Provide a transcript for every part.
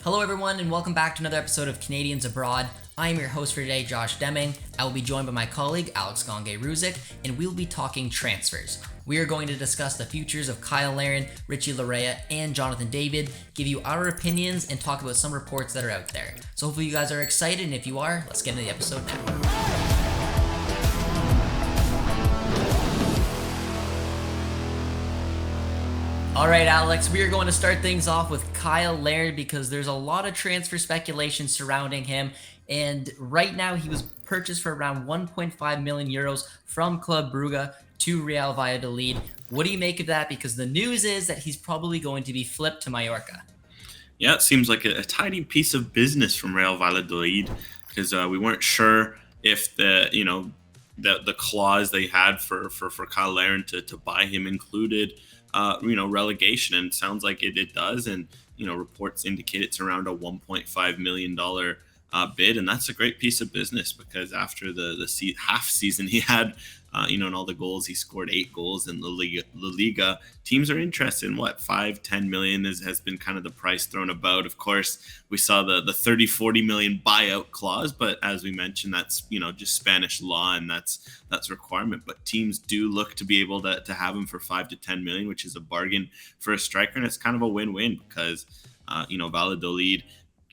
Hello, everyone, and welcome back to another episode of Canadians Abroad. I am your host for today, Josh Deming. I will be joined by my colleague, Alex Gangue-Ruzic, and we'll be talking transfers. We are going to discuss the futures of Kyle Larin, Richie Laryea, and Jonathan David, give you our opinions, and talk about some reports that are out there. So hopefully you guys are excited, and if you are, let's get into the episode now. All right, Alex, we are going to start things off with Kyle Larin because there's a lot of transfer speculation surrounding him. And right now, he was purchased for around 1.5 million euros from Club Brugge to Real Valladolid. What do you make of that? Because the news is that he's probably going to be flipped to Mallorca. Yeah, it seems like a tiny piece of business from Real Valladolid because we weren't sure if the clause they had for Kyle Larin to buy him included relegation, and it sounds like it does. And reports indicate it's around a $1.5 million bid, and that's a great piece of business because after the half season he had, and all the goals he scored, 8 goals in La Liga. Teams are interested in what 5-10 million has been kind of the price thrown about. Of course, we saw the 30-40 million buyout clause, but as we mentioned, that's just Spanish law, and that's requirement. But teams do look to be able to have him for 5-10 million, which is a bargain for a striker, and it's kind of a win-win because Valladolid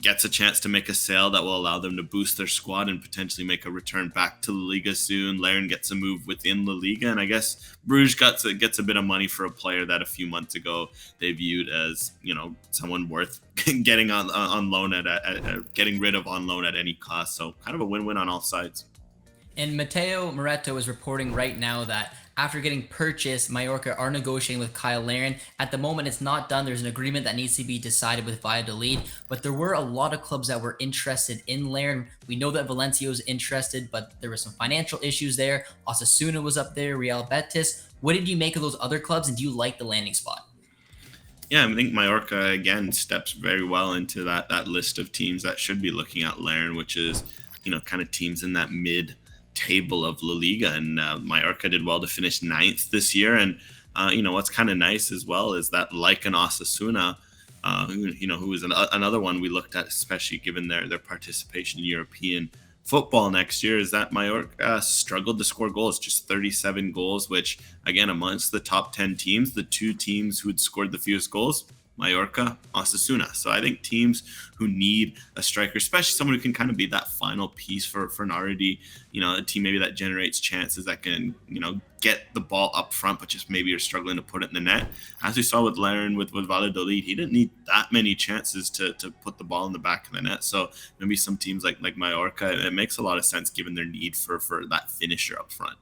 gets a chance to make a sale that will allow them to boost their squad and potentially make a return back to La Liga soon. Larin gets a move within La Liga, and I guess Bruges gets a bit of money for a player that a few months ago they viewed as someone worth getting on loan at getting rid of on loan at any cost. So kind of a win-win on all sides. And Mateo Moretto is reporting right now that after getting purchased, Mallorca are negotiating with Kyle Larin. At the moment, it's not done. There's an agreement that needs to be decided with Valladolid, but there were a lot of clubs that were interested in Larin. We know that Valencia was interested, but there were some financial issues there. Osasuna was up there, Real Betis. What did you make of those other clubs, and do you like the landing spot? Yeah, I think Mallorca again steps very well into that list of teams that should be looking at Larin, which is kind of teams in that mid table of La Liga, and Mallorca did well to finish 9th this year. And what's kind of nice as well is that like an Osasuna, who was another one we looked at, especially given their participation in European football next year, is that Mallorca struggled to score goals, just 37 goals, which again amongst the top 10 teams, the 2 teams who had scored the fewest goals, Mallorca, Osasuna. So I think teams who need a striker, especially someone who can kind of be that final piece for an already, a team maybe that generates chances, that can, get the ball up front, but just maybe are struggling to put it in the net. As we saw with Larin with Valladolid, he didn't need that many chances to put the ball in the back of the net. So maybe some teams like Mallorca, it makes a lot of sense given their need for that finisher up front.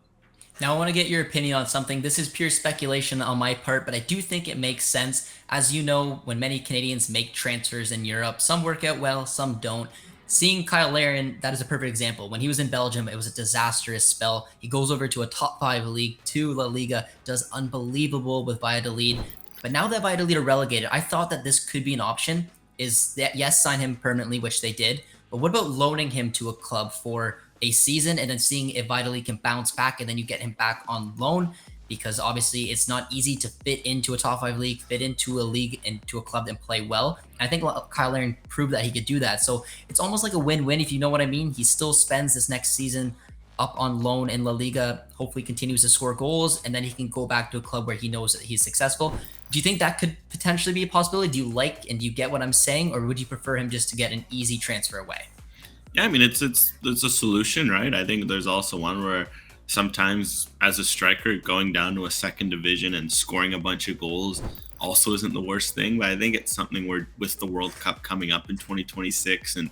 Now, I want to get your opinion on something. This is pure speculation on my part, but I do think it makes sense. As you know, when many Canadians make transfers in Europe, some work out well, some don't. Seeing Kyle Larin, that is a perfect example. When he was in Belgium, it was a disastrous spell. He goes over to a top 5 league, to La Liga, does unbelievable with Valladolid. But now that Valladolid are relegated, I thought that this could be an option. Is that, yes, sign him permanently, which they did. But what about loaning him to a club for a season and then seeing if Valladolid can bounce back and then you get him back on loan? Because obviously it's not easy to fit into a top 5 league, fit into a league, into a club and play well. And I think Kyle Larin proved that he could do that. So it's almost like a win-win, if you know what I mean. He still spends this next season up on loan in La Liga, hopefully continues to score goals, and then he can go back to a club where he knows that he's successful. Do you think that could potentially be a possibility? Do you like and do you get what I'm saying, or would you prefer him just to get an easy transfer away? Yeah, I mean it's a solution, right? I think there's also one where sometimes as a striker going down to a second division and scoring a bunch of goals also isn't the worst thing. But I think it's something where with the World Cup coming up in 2026 and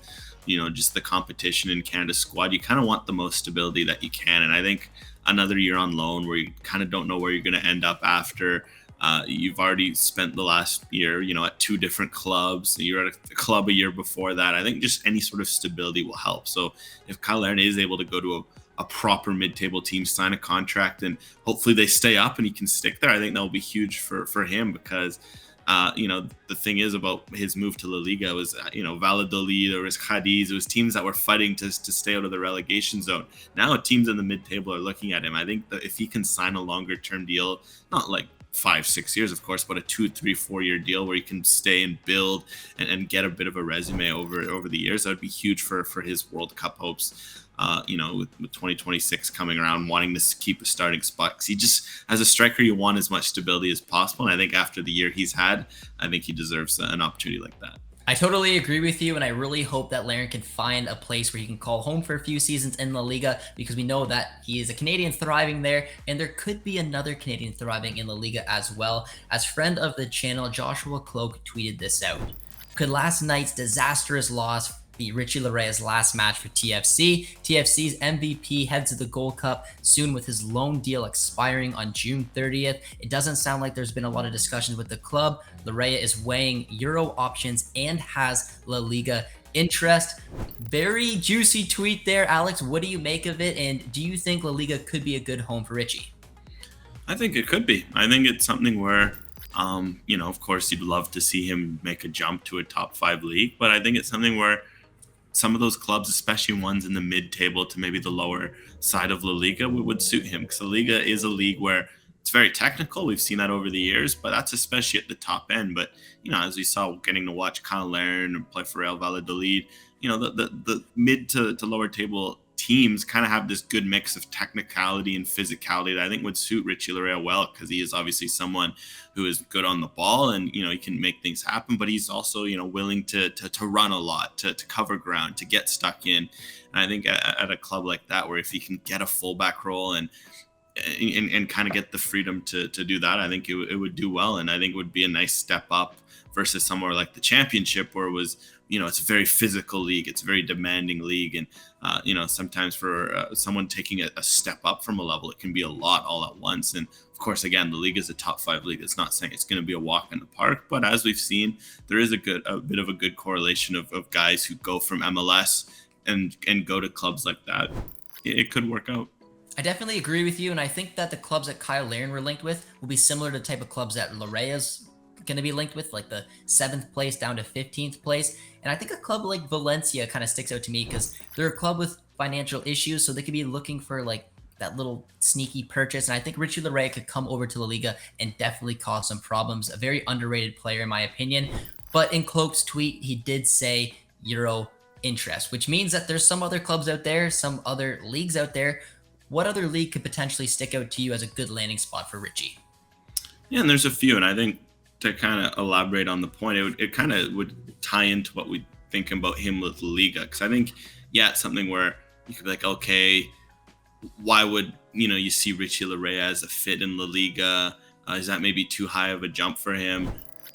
just the competition in Canada's squad, you kind of want the most stability that you can. And I think another year on loan where you kind of don't know where you're going to end up after. You've already spent the last year, at 2 different clubs. You're at a club a year before that. I think just any sort of stability will help. So if Kyle Larin is able to go to a proper mid-table team, sign a contract, and hopefully they stay up and he can stick there, I think that will be huge for him because, the thing is about his move to La Liga was, Valladolid or Cadiz. It was teams that were fighting to stay out of the relegation zone. Now teams in the mid-table are looking at him. I think that if he can sign a longer-term deal, not like 5, 6 years, of course, but a 2, 3, 4 year deal where he can stay and build and get a bit of a resume over the years. That would be huge for his World Cup hopes. With 2026 coming around, wanting to keep a starting spot, because he just, as a striker, you want as much stability as possible. And I think after the year he's had, I think he deserves an opportunity like that. I totally agree with you, and I really hope that Larin can find a place where he can call home for a few seasons in La Liga, because we know that he is a Canadian thriving there, and there could be another Canadian thriving in La Liga as well. As friend of the channel, Joshua Cloak tweeted this out. Could last night's disastrous loss be Richie Laria's last match for TFC? TFC's MVP heads to the Gold Cup soon with his loan deal expiring on June 30th. It doesn't sound like there's been a lot of discussions with the club. Larea is weighing Euro options and has La Liga interest. Very juicy tweet there, Alex. What do you make of it? And do you think La Liga could be a good home for Richie? I think it could be. I think it's something where, of course, you'd love to see him make a jump to a top 5 league, but I think it's something where some of those clubs, especially ones in the mid-table to maybe the lower side of La Liga, would suit him, because La Liga is a league where it's very technical. We've seen that over the years, but that's especially at the top end. But, as we saw, getting to watch Kyle Larin play for Real Valladolid, the mid to lower table teams kind of have this good mix of technicality and physicality that I think would suit Richie Larea well, because he is obviously someone who is good on the ball, and he can make things happen, but he's also willing to run a lot, to cover ground, to get stuck in. And I think at a club like that, where if he can get a fullback role and kind of get the freedom to do that, I think it would do well, and I think it would be a nice step up versus somewhere like the Championship, where it was, it's a very physical league, it's a very demanding league, and sometimes for someone taking a step up from a level, it can be a lot all at once. And of course, again, the league is a top 5 league. It's not saying it's going to be a walk in the park, but as we've seen, there is a bit of a good correlation of guys who go from MLS and go to clubs like that. It could work out. I definitely agree with you, and I think that the clubs that Kyle Larin were linked with will be similar to the type of clubs that Larea's going to be linked with, like the 7th place down to 15th place. And I think a club like Valencia kind of sticks out to me, because they're a club with financial issues, so they could be looking for like that little sneaky purchase. And I think Richie Larea could come over to La Liga and definitely cause some problems. A very underrated player, in my opinion. But in Cloak's tweet, he did say Euro interest, which means that there's some other clubs out there, some other leagues out there. What other league could potentially stick out to you as a good landing spot for Richie? Yeah, and there's a few, and I think to kind of elaborate on the point, it kind of would tie into what we think about him with Liga, because I think, it's something where you could be like, okay, why would you see Richie Larea as a fit in La Liga? Is that maybe too high of a jump for him?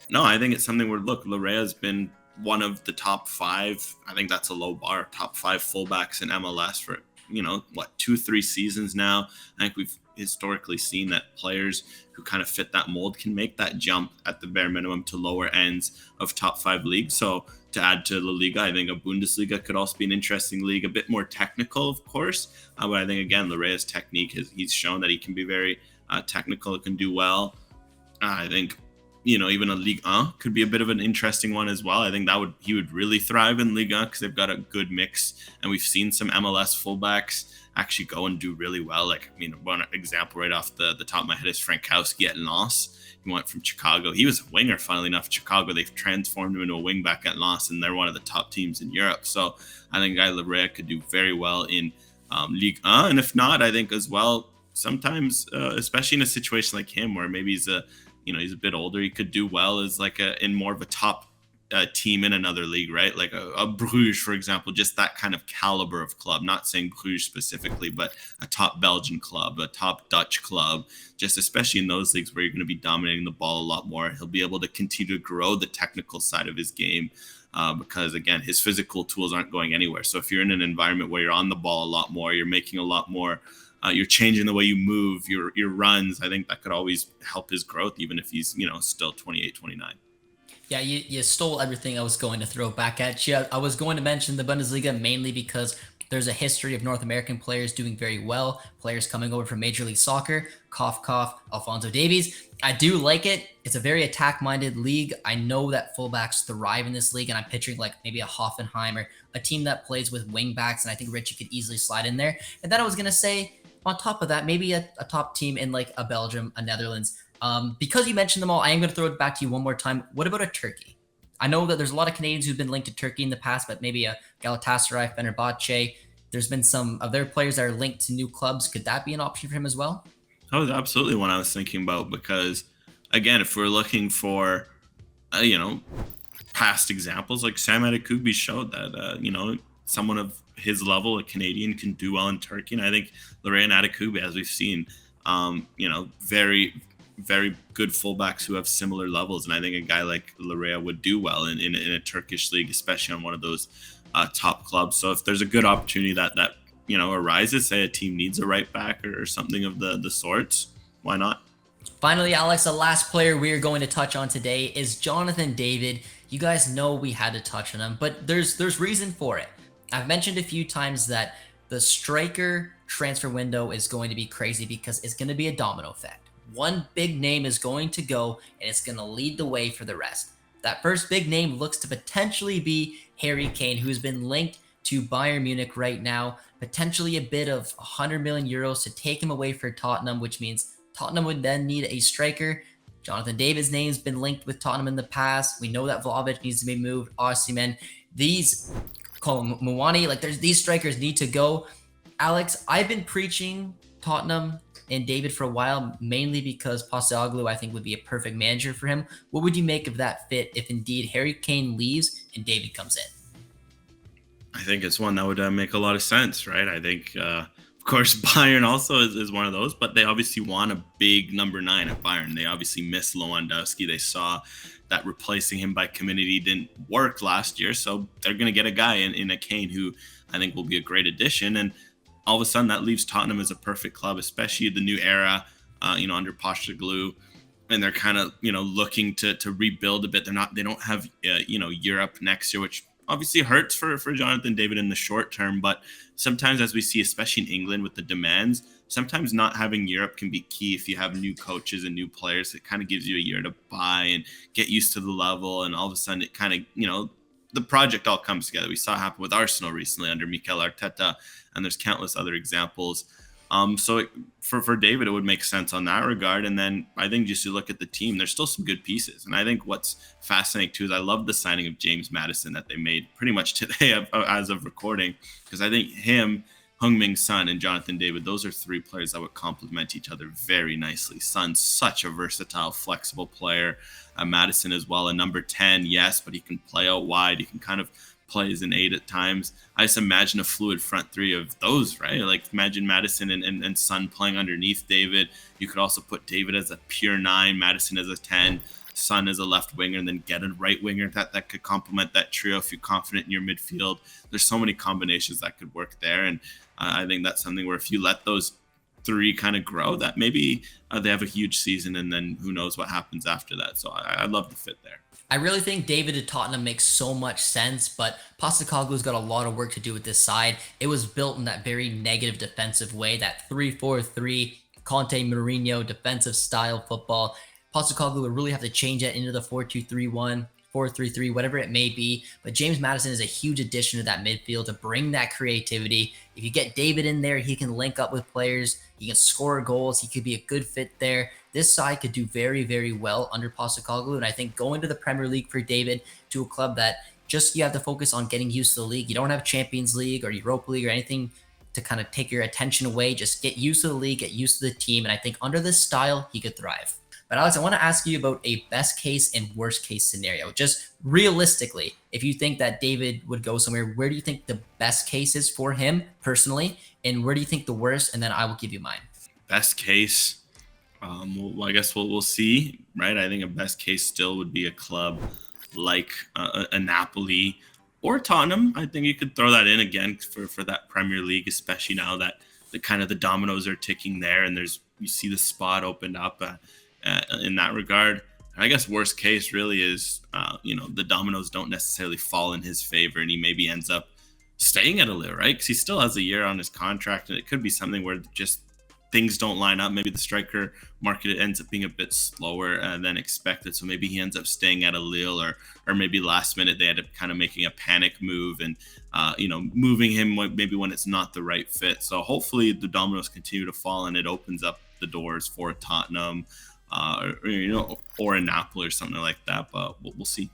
No, I think it's something where, look, Larea has been one of the top 5. I think that's a low bar. Top 5 fullbacks in MLS for 2-3 seasons now. I think we've historically seen that players who kind of fit that mold can make that jump at the bare minimum to lower ends of top 5 leagues. So to add to La Liga, I think a Bundesliga could also be an interesting league, a bit more technical, of course. But I think, again, Larea's technique, he's shown that he can be very technical, can do well. I think, even a Ligue 1 could be a bit of an interesting one as well. I think he would really thrive in Ligue 1, because they've got a good mix, and we've seen some MLS fullbacks actually go and do really well. Like, one example right off the top of my head is Frankowski at Lens. He went from Chicago. He was a winger, funnily enough. Chicago, they've transformed him into a wingback at Lens, and they're one of the top teams in Europe. So I think Guy Larea could do very well in Ligue 1. And if not, I think as well, sometimes, especially in a situation like him, where maybe he's a bit older, he could do well as in more of a top team in another league, right? Like a Bruges, for example, just that kind of caliber of club. Not saying Bruges specifically, but a top Belgian club, a top Dutch club, just especially in those leagues where you're going to be dominating the ball a lot more. He'll be able to continue to grow the technical side of his game, because, again, his physical tools aren't going anywhere. So if you're in an environment where you're on the ball a lot more, you're making a lot more, you're changing the way you move, your runs, I think that could always help his growth, even if he's, still 28, 29. Yeah, you stole everything I was going to throw back at you. I was going to mention the Bundesliga mainly because there's a history of North American players doing very well, players coming over from Major League Soccer, cough, cough, Alphonso Davies. I do like it. It's a very attack-minded league. I know that fullbacks thrive in this league, and I'm picturing like maybe a Hoffenheim or a team that plays with wingbacks, and I think Richie could easily slide in there. And then I was going to say, on top of that, maybe a top team in like a Belgium, a Netherlands, Because you mentioned them all, I am going to throw it back to you one more time. What about a Turkey? I know that there's a lot of Canadians who've been linked to Turkey in the past, but maybe a Galatasaray, Fenerbahce. There's been some of their players that are linked to new clubs. Could that be an option for him as well? That was absolutely one I was thinking about because, again, if we're looking for, you know, past examples, like Sam Adekubi showed that, someone of his level, a Canadian, can do well in Turkey. And I think Lorraine Adekubi, as we've seen, very, very good fullbacks who have similar levels. And I think a guy like Larea would do well in a Turkish league, especially on one of those top clubs. So if there's a good opportunity that arises, say a team needs a right back or something of the sorts, why not? Finally, Alex, the last player we are going to touch on today is Jonathan David. You guys know we had to touch on him, but there's reason for it. I've mentioned a few times that the striker transfer window is going to be crazy because it's going to be a domino effect. One big name is going to go, and it's going to lead the way for the rest. That first big name looks to potentially be Harry Kane, who's been linked to Bayern Munich right now, potentially a bid of 100 million euros to take him away for Tottenham, which means Tottenham would then need a striker. Jonathan David's name's been linked with Tottenham in the past. We know that Vlahovic needs to be moved. Osimhen, these Muwani, these strikers need to go. Alex, I've been preaching Tottenham and David for a while, mainly because Postecoglou I think would be a perfect manager for him. What would you make of that fit if indeed Harry Kane leaves and David comes in? I think it's one that would make a lot of sense, right? I think, of course, Bayern also is one of those, but they obviously want a big number 9 at Bayern. They obviously miss Lewandowski. They saw that replacing him by community didn't work last year, so they're going to get a guy in a Kane who I think will be a great addition. And all of a sudden, that leaves Tottenham as a perfect club, especially the new era, under Postecoglou. And they're kind of, looking to rebuild a bit. They don't have, Europe next year, which obviously hurts for Jonathan David in the short term. But sometimes, as we see, especially in England with the demands, sometimes not having Europe can be key if you have new coaches and new players. It kind of gives you a year to buy and get used to the level. And all of a sudden, it kind of, the project all comes together. We saw it happen with Arsenal recently under Mikel Arteta, and there's countless other examples. For David, it would make sense on that regard. And then I think just to look at the team, there's still some good pieces. And I think what's fascinating too is I love the signing of James Maddison that they made pretty much today as of recording, because I think him, Heung-min Son, and Jonathan David, those are 3 players that would complement each other very nicely. Son's such a versatile, flexible player. Maddison as well, a number 10, yes, but he can play out wide. He can kind of play as an 8 at times. I just imagine a fluid front 3 of those, right? Like imagine Maddison and Son playing underneath David. You could also put David as a pure 9, Maddison as a 10, Son as a left winger, and then get a right winger that could complement that trio if you're confident in your midfield. There's so many combinations that could work there. And I think that's something where if you let those 3 kind of grow, that maybe they have a huge season, and then who knows what happens after that. So I love the fit there. I really think David to Tottenham makes so much sense, but Postecoglou's got a lot of work to do with this side. It was built in that very negative defensive way, that 3-4-3, Conte Mourinho defensive style football. Postecoglou would really have to change that into the 4-2-3-1, 4-3-3, whatever it may be. But James Maddison is a huge addition to that midfield to bring that creativity. If you get David in there, he can link up with players. He can score goals. He could be a good fit there. This side could do very, very well under Postecoglou. And I think going to the Premier League for David, to a club that just you have to focus on getting used to the league. You don't have Champions League or Europa League or anything to kind of take your attention away. Just get used to the league, get used to the team. And I think under this style, he could thrive. But Alex, I want to ask you about a best case and worst case scenario. Just realistically, if you think that David would go somewhere, where do you think the best case is for him personally? And where do you think the worst? And then I will give you mine. Best case, well, I guess we'll see, right? I think a best case still would be a club like a Napoli or Tottenham. I think you could throw that in again for that Premier League, especially now that the dominoes are ticking there, and you see the spot opened up in that regard. And I guess worst case really is, the dominoes don't necessarily fall in his favor, and he maybe ends up staying at a Lille, right? Because he still has a year on his contract, and it could be something where just things don't line up. Maybe the striker market ends up being a bit slower than expected. So maybe he ends up staying at a Lille, or maybe last minute they end up kind of making a panic move and, moving him maybe when it's not the right fit. So hopefully the dominoes continue to fall and it opens up the doors for Tottenham, or a Napoli or something like that. But we'll see.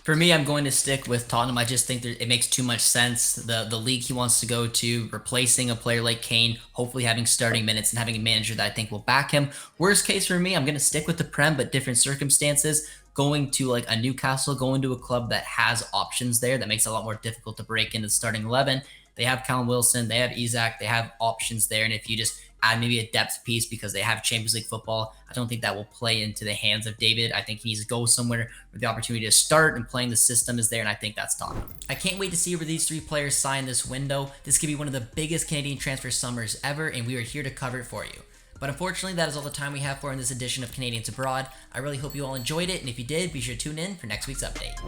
For me, I'm going to stick with Tottenham. I just think that it makes too much sense. The league he wants to go to, replacing a player like Kane, hopefully having starting minutes and having a manager that I think will back him. Worst case for me, I'm going to stick with the Prem, but different circumstances. Going to like a Newcastle, going to a club that has options there that makes it a lot more difficult to break into the starting 11. They have Callum Wilson, they have Isak, they have options there. And if you just add maybe a depth piece because they have Champions League football, I don't think that will play into the hands of David. I think he needs to go somewhere where the opportunity to start and playing the system is there, and I think that's Tottenham. I can't wait to see where these three players sign this window. This could be one of the biggest Canadian transfer summers ever, and we are here to cover it for you. But unfortunately, that is all the time we have for in this edition of Canadians Abroad. I really hope you all enjoyed it, and if you did, be sure to tune in for next week's update.